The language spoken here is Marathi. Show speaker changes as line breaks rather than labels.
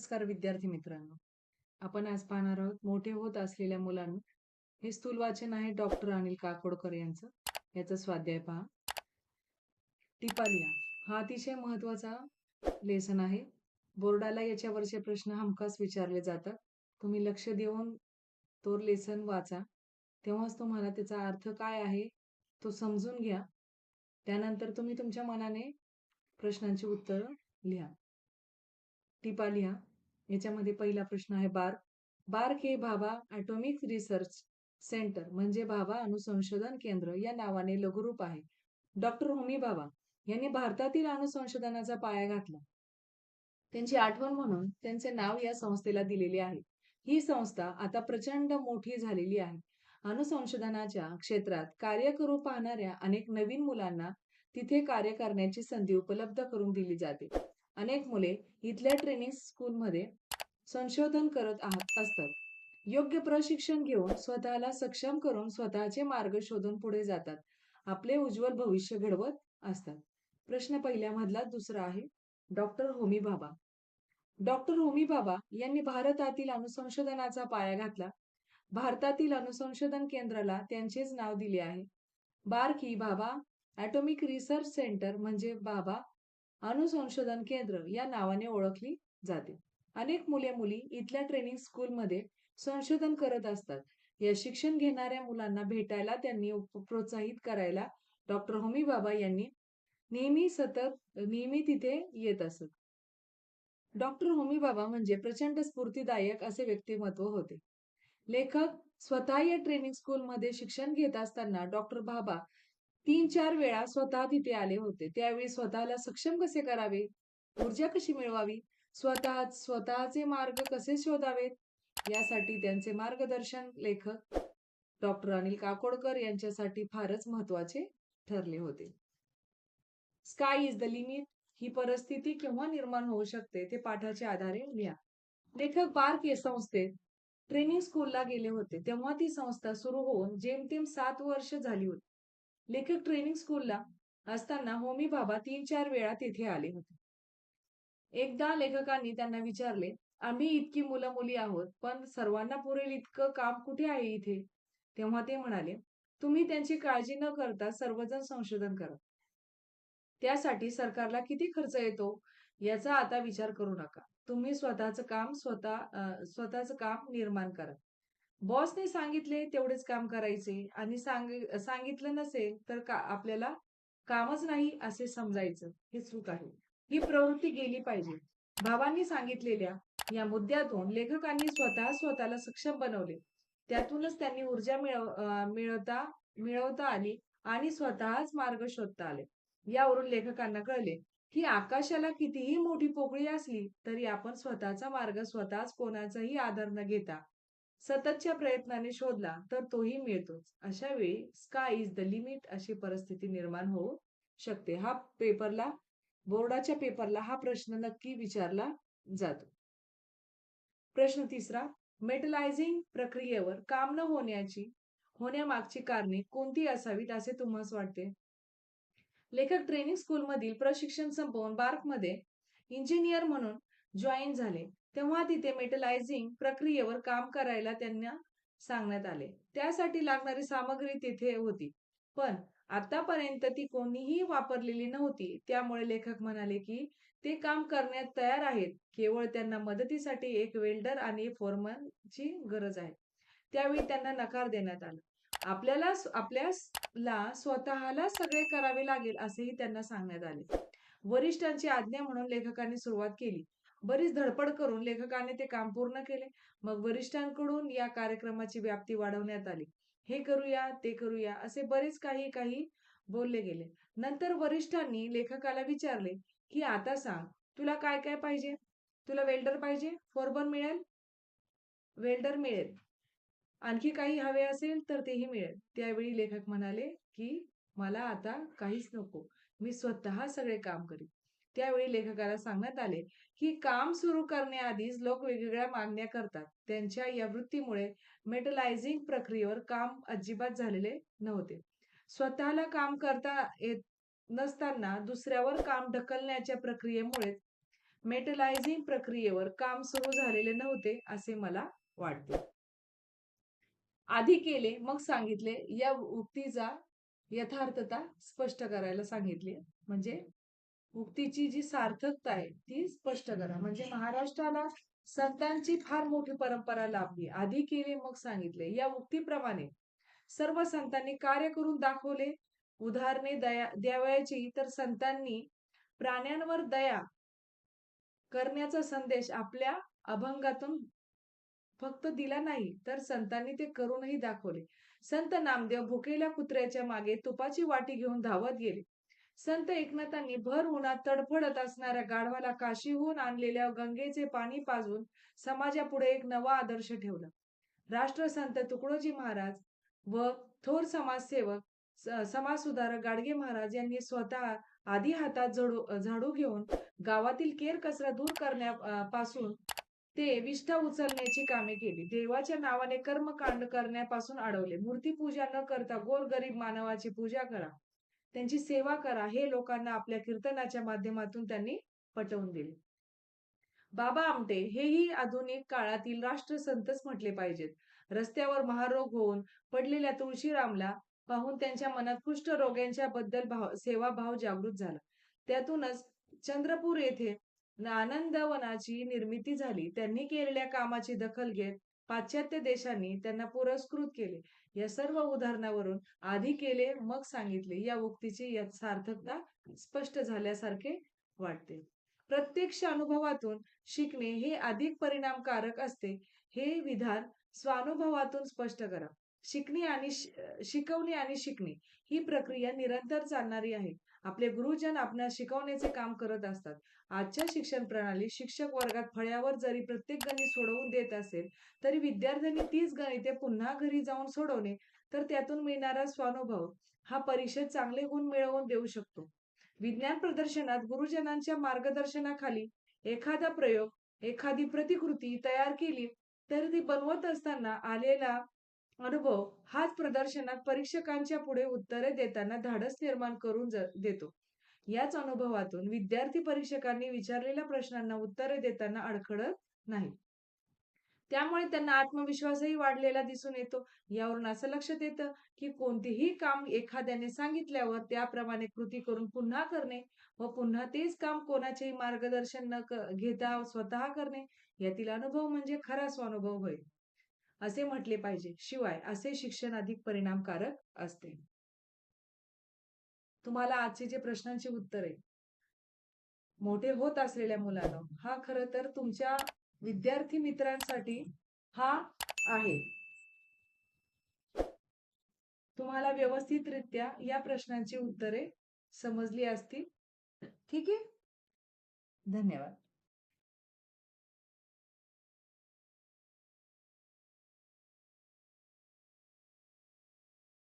नमस्कार विद्यार्थी मित्रांनो. आपण आज पाहणार आहोत मोठे होत असलेल्या मुलांना. हे स्थूल वाचन आहे डॉक्टर अनिल काकोडकर यांचं. याचा स्वाध्याय पहा. टिपा लिहा. हा अतिशय महत्वाचा लेसन आहे. बोर्डाला याच्यावरचे प्रश्न हमखास विचारले जातात. तुम्ही लक्ष देऊन तो लेसन वाचा. तेव्हाच तुम्हाला त्याचा अर्थ काय आहे तो समजून घ्या. त्यानंतर तुम्ही तुमच्या मनाने प्रश्नांची उत्तरं लिहा. टिपा लिहा. याच्यामध्ये पहिला प्रश्न आहे बार्क. बार्क हे भाभा ॲटॉमिक रिसर्च सेंटर म्हणजे भाभा अणुसंशोधन केंद्र या नावाने लघुरूप आहे. डॉक्टर होमी भाभा यांनी भारतातील अणुसंशोधनाचा पाया घातला. त्यांची आठवण म्हणून त्यांचे नाव या संस्थेला दिलेले आहे. ही संस्था आता प्रचंड मोठी झालेली आहे. अणुसंशोधनाच्या क्षेत्रात कार्य करू पाहणाऱ्या अनेक नवीन मुलांना तिथे कार्य करण्याची संधी उपलब्ध करून दिली जाते. अनेक मुले इथल्या ट्रेनिंग स्कूलमध्ये संशोधन करत असतात. योग्य प्रशिक्षण घेऊन स्वतःला सक्षम करून स्वतःचे मार्ग शोधून पुढे जातात. आपले उज्ज्वल भविष्य घडवत असतात. प्रश्न पहिल्यामधला दुसरा आहे. डॉक्टर होमी भाभा. डॉक्टर होमी भाभा यांनी भारतातील अणुसंशोधनाचा पाया घातला. भारतातील अणुसंशोधन केंद्राला त्यांचेच नाव दिले आहे. बार्क ही भाभा ॲटॉमिक रिसर्च सेंटर म्हणजे भाभा अणुसंशोधन केंद्र या नावाने ओळखली जाते. अनेक मुले-मुली इथल्या ट्रेनिंग स्कूलमध्ये संशोधन करत असतात. या शिक्षण घेणाऱ्या मुलांना भेटायला त्यांनी प्रोत्साहित करायला डॉक्टर होमी भाभा यांनी नेहमी तिथे येत असत. डॉक्टर होमी भाभा म्हणजे प्रचंड स्फूर्तिदायक असे व्यक्तिमत्व होते. लेखक स्वतः या ट्रेनिंग स्कूलमध्ये शिक्षण घेत असताना डॉक्टर भाभा 3-4 वेळा स्वतः तिथे आले होते. त्यावेळी स्वतःला सक्षम कसे करावे, ऊर्जा कशी मिळवावी, स्वतःचे मार्ग कसे शोधावेत, यासाठी त्यांचे मार्गदर्शन लेखक डॉक्टर अनिल काकोडकर यांच्यासाठी फारच महत्वाचे ठरले होते. स्काय इज द लिमिट ही परिस्थिती केव्हा निर्माण होऊ शकते ते पाठाच्या आधारे लिहा. लेखक बार्क या संस्थेत ट्रेनिंग स्कूलला गेले होते. तेव्हा ती संस्था सुरू होऊन जेमतेम 7 वर्ष झाली होती. लेखक ट्रेनिंग स्कूलला असताना होमी भाभा 3-4 वेळा तिथे आले होते. एकदा लेखकांनी त्यांना विचारले, आम्ही इतकी मुलं मुली आहोत, पण सर्वांना पुरेल इतकं काम कुठे आहे इथे? तेव्हा ते म्हणाले, तुम्ही त्यांची काळजी न करता सर्वजण संशोधन करा. त्यासाठी सरकारला किती खर्च येतो याचा आता विचार करू नका. तुम्ही स्वतःचं काम निर्माण करा. बॉसने सांगितले तेवढेच काम करायचे आणि सांगितलं नसेल तर आपल्याला कामच नाही असे समजायचं. हे चूक आहे. ही प्रवृत्ती गेली पाहिजे. भावांनी सांगितलेल्या या मुद्द्यातून लेखकांनी स्वतःला सक्षम बनवले. त्यातूनच त्यांनी ऊर्जा मिळवता आली आणि स्वतःच मार्ग शोधता आले. यावरून लेखकांना कळले की आकाशाला कितीही मोठी पोकळी असली तरी आपण स्वतःचा मार्ग स्वतःच कोणाचाही आधार न घेता सततच्या प्रयत्नाने शोधला तर तोही मिळतोच. अशा वेळी स्काय इज द लिमिट अशी परिस्थिती निर्माण होऊ शकते. बोर्डाच्या पेपरला हा प्रश्न नक्की विचारला जातो. प्रश्न तिसरा. मेटलायझिंग प्रक्रियेवर काम न होण्यामागची कारणे कोणती असावीत असे तुम्हाला वाटते? लेखक ट्रेनिंग स्कूलमधील प्रशिक्षण संपवून बार्कमध्ये इंजिनियर म्हणून जॉईन झाले. तेव्हा तिथे मेटलायझिंग प्रक्रियेवर काम करायला त्यांना सांगण्यात आले. त्यासाठी लागणारी सामग्री तिथे होती, पण आतापर्यंत ती कोणीही वापरलेली नव्हती. त्यामुळे लेखक म्हणाले की ते काम करण्यात तयार आहेत. केवळ त्यांना मदतीसाठी एक वेल्डर आणि फोरमनची गरज आहे. त्यावेळी त्यांना नकार देण्यात आला. आपल्याला स्वतःला सगळे करावे लागेल असेही त्यांना सांगण्यात आले. वरिष्ठांची आज्ञा म्हणून लेखकांनी सुरुवात केली. बरीच धडपड करून लेखकाने ते काम पूर्ण केले. मग वरिष्ठांकडून या कार्यक्रमाची व्याप्ती वाढवण्यात आली. हे करूया, ते करूया असे बरेच काही बोलले गेले. नंतर वरिष्ठांनी लेखकाला विचारले की आता सांग, तुला काय काय पाहिजे? तुला वेल्डर पाहिजे? फोरमन मिळेल? वेल्डर मिळेल. आणखी काही हवे असेल तर तेही मिळेल. त्यावेळी लेखक म्हणाले की मला आता काहीच नको, मी स्वतः सगळे काम करीन. त्यावेळी लेखकाला सांगण्यात आले की काम सुरू करण्याआधीच लोक वेगवेगळ्या मागण्या करतात. त्यांच्या या वृत्तीमुळे मेटलायझिंग प्रक्रियेवर काम अजिबात झालेले नव्हते. स्वतःला काम करता येत नसताना दुसऱ्यावर काम ढकलण्याच्या प्रक्रियेमुळे मेटलायझिंग प्रक्रियेवर काम सुरू झालेले नव्हते असे मला वाटते. आधी केले मग सांगितले या उक्तीचा यथार्थता स्पष्ट करायला सांगितली. म्हणजे उक्तीची जी सार्थकता आहे ती स्पष्ट करा. म्हणजे महाराष्ट्राला संतांची फार मोठी परंपरा लाभली. आधी केले मग सांगितले या उक्तीप्रमाणे सर्व संतांनी कार्य करून दाखवले. उदाहरणे द्यावयाची तर संतांनी प्राण्यांवर दया करण्याचा संदेश आपल्या अभंगातून फक्त दिला नाही तर संतांनी ते करूनही दाखवले. संत नामदेव भुकेल्या कुत्र्याच्या मागे तुपाची वाटी घेऊन धावत गेले. संत एकनाथांनी भर उन्हात तडफडत असणाऱ्या गाढवाला काशीहून आणलेल्या गंगेचे पाणी पाजून समाजापुढे एक नवा आदर्श ठेवला. राष्ट्रसंत तुकडोजी महाराज व थोर समाजसेवक समाजसुधारक गाडगे महाराज यांनी स्वतः आधी हातात झाडू घेऊन गावातील केर कचरा दूर करण्यापासून ते विष्ठा उचलण्याची कामे केली. देवाच्या नावाने कर्मकांड करण्यापासून अडवले. मूर्तीपूजा न करता गोरगरीब मानवाची पूजा करा, त्यांची सेवा करा हे लोकांना आपल्या कीर्तनाच्या माध्यमातून त्यांनी पटवून दिले. बाबा आमटे हेही आधुनिक काळातील राष्ट्रसंतच म्हटले पाहिजेत. रस्त्यावर महारोग होऊन पडलेल्या तुळशीरामला पाहून त्यांच्या मनात कुष्ठरोग्यांच्या बद्दल सेवाभाव जागृत झाला. त्यातूनच चंद्रपूर येथे आनंदवनाची निर्मिती झाली. त्यांनी केलेल्या कामाची दखल घेत पाश्चात्य देशांनी त्यांना पुरस्कृत केले. या सर्व उदाहरणावरून आधी केले मग सांगितले या उक्तीची सार्थकता स्पष्ट झाल्यासारखे वाटते. प्रत्यक्ष अनुभवातून शिकणे हे अधिक परिणामकारक असते. हे विधान स्वानुभवातून स्पष्ट करा. शिकवणे आणि शिकणे ही प्रक्रिया निरंतर चालणारी आहे. आपले गुरुजन आपणास शिकवण्याचे काम करत असतात. आजच्या शिक्षण प्रणाली शिक्षक वर्गात फळ्यावर जरी प्रत्येक गणित सोडवून देत असेल तरी विद्यार्थ्यांनी तीच गणिते पुन्हा घरी जाऊन सोडवणे तर त्यातून मिळणारा स्वानुभव हा परीक्षेत चांगले गुण मिळवून देऊ शकतो. विज्ञान प्रदर्शनात गुरुजनांच्या मार्गदर्शनाखाली एखादा प्रयोग, एखादी प्रतिकृती तयार केली तर ती बनवत असताना आलेला अनुभव हाच प्रदर्शनात परीक्षकांच्या पुढे उत्तरे देताना धाडस निर्माण करून देतो. याच अनुभवातून विद्यार्थी परीक्षकांनी विचारलेल्या प्रश्नांना उत्तरे देताना अडखळत नाही. त्यामुळे त्यांना आत्मविश्वासही वाढलेला दिसून येतो. यावरून असं लक्षात येतं की कोणतेही काम एखाद्याने सांगितल्यावर त्याप्रमाणे कृती करून पुन्हा करणे व पुन्हा तेच काम कोणाचेही मार्गदर्शन न घेता स्वतः करणे यातील अनुभव म्हणजे खरा स्वानुभव होय असे म्हटले पाहिजे. शिवाय असे शिक्षण अधिक परिणामकारक असते. तुम्हाला आजचे जे प्रश्नांची उत्तर आहे मोठे होत असलेल्या मुलांना हा खरं तर तुमच्या विद्यार्थी मित्रांसाठी हा आहे. तुम्हाला व्यवस्थितरित्या या प्रश्नांची उत्तरे समजली असतील. ठीक आहे. धन्यवाद.